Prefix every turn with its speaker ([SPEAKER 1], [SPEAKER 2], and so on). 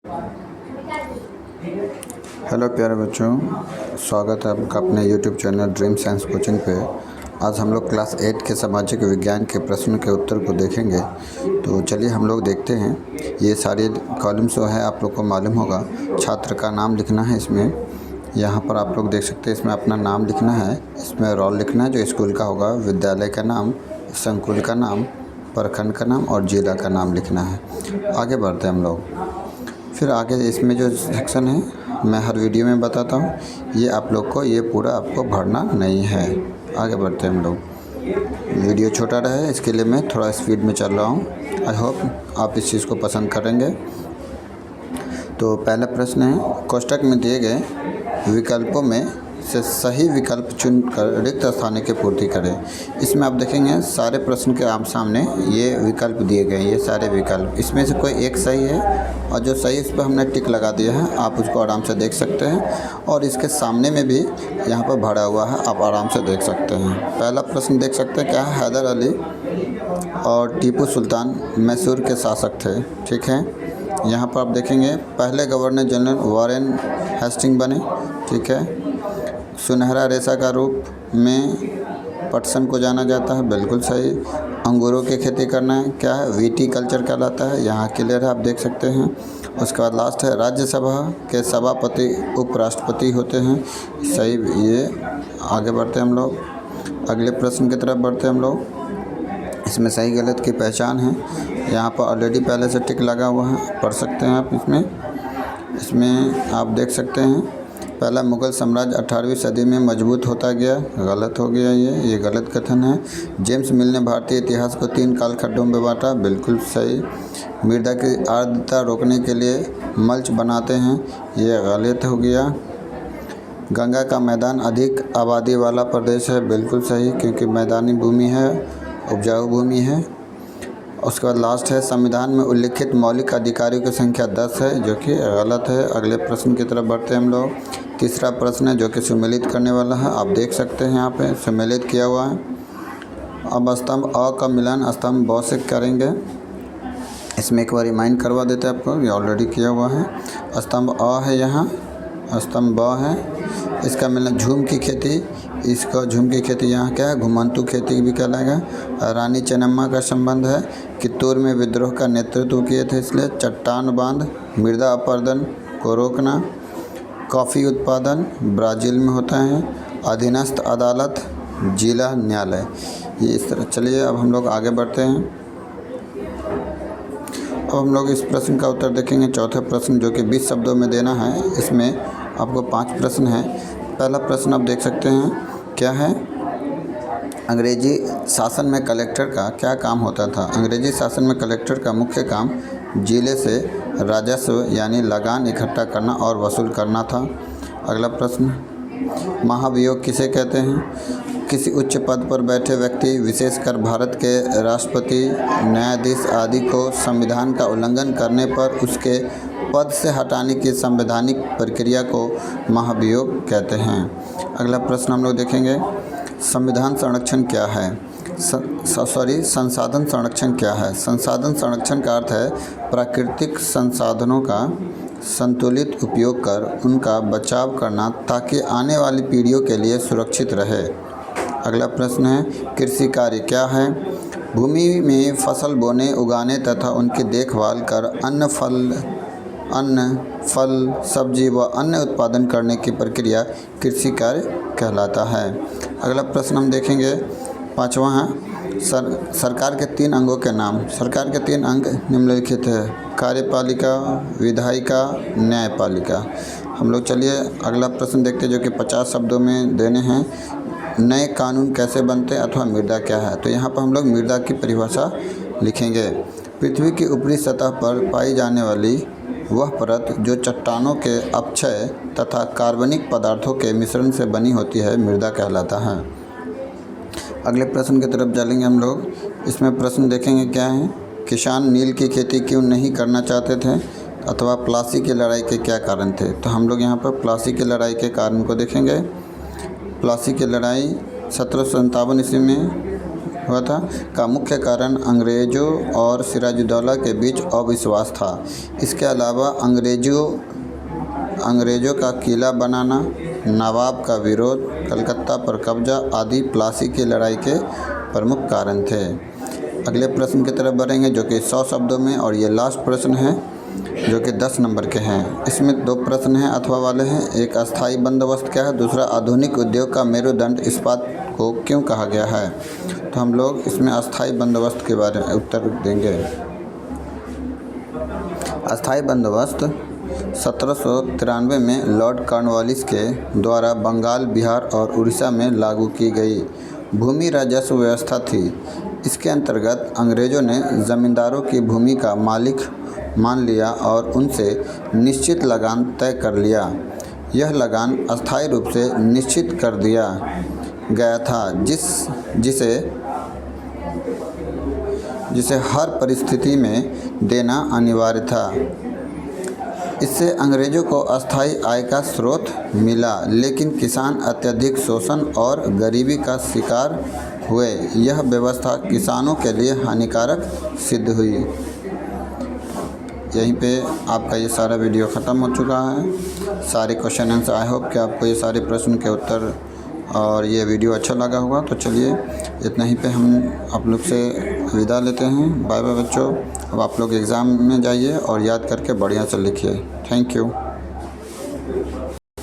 [SPEAKER 1] Hello प्यारे बच्चों, स्वागत है आपका अपने YouTube channel dream science coaching पे। आज हम लोग क्लास 8 के सामाजिक विज्ञान के प्रश्न के उत्तर को देखेंगे। तो चलिए हम लोग देखते हैं। ये सारे कॉलम्स जो है आप लोग को मालूम होगा। छात्र का नाम लिखना है इसमें। यहाँ पर आप लोग देख सकते हैं, इसमें अपना नाम लिखना है, इसमें रोल लिखना है जो स्कूल का होगा, विद्यालय का नाम, संकुल का नाम, प्रखंड का नाम और जिला का नाम लिखना है। आगे बढ़ते हैं हम लोग। फिर आगे इसमें जो सेक्शन है मैं हर वीडियो में बताता हूँ, ये आप लोग को ये पूरा आपको भरना नहीं है। आगे बढ़ते हैं हम लोग। वीडियो छोटा रहे इसके लिए मैं थोड़ा स्पीड में चल रहा हूँ। आई होप आप इस चीज़ को पसंद करेंगे। तो पहला प्रश्न है, कोष्ठक में दिए गए विकल्पों में से सही विकल्प चुनकर रिक्त स्थानों की पूर्ति करें। इसमें आप देखेंगे सारे प्रश्न के आप सामने ये विकल्प दिए गए हैं, ये सारे विकल्प। इसमें से कोई एक सही है और जो सही उस पर हमने टिक लगा दिया है, आप उसको आराम से देख सकते हैं। और इसके सामने में भी यहाँ पर भरा हुआ है, आप आराम से देख सकते हैं। पहला प्रश्न देख सकते हैं क्या है, हैदर अली और टीपू सुल्तान मैसूर के शासक थे। ठीक है, यहाँ पर आप देखेंगे पहले गवर्नर जनरल वारेन हेस्टिंग बने। ठीक है, सुनहरा रेशा का रूप में पटसन को जाना जाता है, बिल्कुल सही। अंगूरों की खेती करना है क्या है, वीटी कल्चर कहलाता है, यहाँ क्लियर है, आप देख सकते हैं। उसके बाद लास्ट है, राज्यसभा के सभापति उपराष्ट्रपति होते हैं, सही। ये आगे बढ़ते हैं हम लोग, अगले प्रश्न की तरफ बढ़ते हैं हम लोग। इसमें सही गलत की पहचान है, यहाँ पर ऑलरेडी पहले से टिक लगा हुआ है, पढ़ सकते हैं आप। इसमें आप देख सकते हैं, पहला मुग़ल साम्राज्य 18वीं सदी में मजबूत होता गया, गलत हो गया, ये गलत कथन है। जेम्स मिल ने भारतीय इतिहास को 3 कालखंडों में बांटा, बिल्कुल सही। मृदा की आर्द्रता रोकने के लिए मल्च बनाते हैं, ये गलत हो गया। गंगा का मैदान अधिक आबादी वाला प्रदेश है, बिल्कुल सही, क्योंकि मैदानी भूमि है, उपजाऊ भूमि है। उसके बाद लास्ट है, संविधान में उल्लिखित मौलिक अधिकारों की संख्या 10 है, जो कि गलत है। अगले प्रश्न की तरफ बढ़ते हैं हम लोग। तीसरा प्रश्न है जो कि सम्मिलित करने वाला है, आप देख सकते हैं यहाँ पे सम्मिलित किया हुआ है। अब स्तंभ अ का मिलान स्तंभ ब से करेंगे। इसमें एक बार रिमाइंड करवा देते हैं आपको, ये ऑलरेडी किया हुआ है। स्तंभ अ है, यहाँ स्तंभ ब है। इसका मिलान झूम की खेती, इसका झूम की खेती यहाँ क्या है, घुमंतु खेती भी कहलाएगा। रानी चेन्नम्मा का संबंध है, कित्तूर में विद्रोह का नेतृत्व किए थे इसलिए। चट्टान बांध, मृदा अपरदन को रोकना। कॉफ़ी उत्पादन ब्राज़ील में होता है। अधीनस्थ अदालत, जिला न्यायालय, ये इस तरह। चलिए अब हम लोग आगे बढ़ते हैं। अब हम लोग इस प्रश्न का उत्तर देखेंगे। चौथा प्रश्न जो कि 20 शब्दों में देना है, इसमें आपको 5 प्रश्न हैं। पहला प्रश्न आप देख सकते हैं क्या है, अंग्रेजी शासन में कलेक्टर का क्या काम होता था। अंग्रेजी शासन में कलेक्टर का मुख्य काम जिले से राजस्व यानी लगान इकट्ठा करना और वसूल करना था। अगला प्रश्न, महाभियोग किसे कहते हैं। किसी उच्च पद पर बैठे व्यक्ति, विशेषकर भारत के राष्ट्रपति, न्यायाधीश आदि को संविधान का उल्लंघन करने पर उसके पद से हटाने की संवैधानिक प्रक्रिया को महाभियोग कहते हैं। अगला प्रश्न हम लोग देखेंगे, संविधान संरक्षण क्या है। संसाधन संरक्षण क्या है। संसाधन संरक्षण का अर्थ है प्राकृतिक संसाधनों का संतुलित उपयोग कर उनका बचाव करना ताकि आने वाली पीढ़ियों के लिए सुरक्षित रहे। अगला प्रश्न है, कृषि कार्य क्या है। भूमि में फसल बोने, उगाने तथा उनकी देखभाल कर अन्न, फल, सब्जी व अन्य उत्पादन करने की प्रक्रिया कृषि कार्य कहलाता है। अगला प्रश्न हम देखेंगे, 5वां है, सरकार के 3 अंगों के नाम। सरकार के 3 अंग निम्नलिखित है, कार्यपालिका, विधायिका, न्यायपालिका। हम लोग चलिए अगला प्रश्न देखते हैं जो कि 50 शब्दों में देने हैं। नए कानून कैसे बनते हैं अथवा मृदा क्या है। तो यहाँ पर हम लोग मृदा की परिभाषा लिखेंगे। पृथ्वी की ऊपरी सतह पर पाई जाने वाली वह परत जो चट्टानों के अपक्षय तथा कार्बनिक पदार्थों के मिश्रण से बनी होती है, मृदा कहलाता है। अगले प्रश्न की तरफ चलेंगे हम लोग। इसमें प्रश्न देखेंगे क्या है, किसान नील की खेती क्यों नहीं करना चाहते थे अथवा प्लासी की लड़ाई के क्या कारण थे। तो हम लोग यहाँ पर प्लासी की लड़ाई के कारण को देखेंगे। प्लासी की लड़ाई 1757 ईस्वी में हुआ था का मुख्य कारण अंग्रेज़ों और सिराजुद्दौला के बीच अविश्वास था। इसके अलावा अंग्रेज़ों का किला बनाना, नवाब का विरोध, कलकत्ता पर कब्जा आदि प्लासी की लड़ाई के प्रमुख कारण थे। अगले प्रश्न की तरफ बढ़ेंगे जो कि 100 शब्दों में, और ये लास्ट प्रश्न है जो कि 10 नंबर के हैं। इसमें 2 प्रश्न हैं अथवा वाले हैं। एक, अस्थाई बंदोबस्त क्या है? दूसरा, आधुनिक उद्योग का मेरुदंड इस्पात को क्यों कहा गया है? तो हम लोग इसमें अस्थाई बंदोबस्त के बारे में उत्तर देंगे। अस्थाई बंदोबस्त 1793 में लॉर्ड कॉर्नवालिस के द्वारा बंगाल, बिहार और उड़ीसा में लागू की गई भूमि राजस्व व्यवस्था थी। इसके अंतर्गत अंग्रेज़ों ने ज़मींदारों की भूमि का मालिक मान लिया और उनसे निश्चित लगान तय कर लिया। यह लगान अस्थायी रूप से निश्चित कर दिया गया था, जिसे हर परिस्थिति में देना अनिवार्य था। इससे अंग्रेज़ों को अस्थायी आय का स्रोत मिला, लेकिन किसान अत्यधिक शोषण और गरीबी का शिकार हुए। यह व्यवस्था किसानों के लिए हानिकारक सिद्ध हुई। यहीं पे आपका ये सारा वीडियो ख़त्म हो चुका है। सारे क्वेश्चन आंसर, आई होप कि आपको ये सारे प्रश्न के उत्तर और ये वीडियो अच्छा लगा होगा। तो चलिए इतना ही पे हम आप लोग से विदा लेते हैं। बाय बाय बच्चों। अब आप लोग एग्ज़ाम में जाइए और याद करके बढ़िया से लिखिए। Thank you.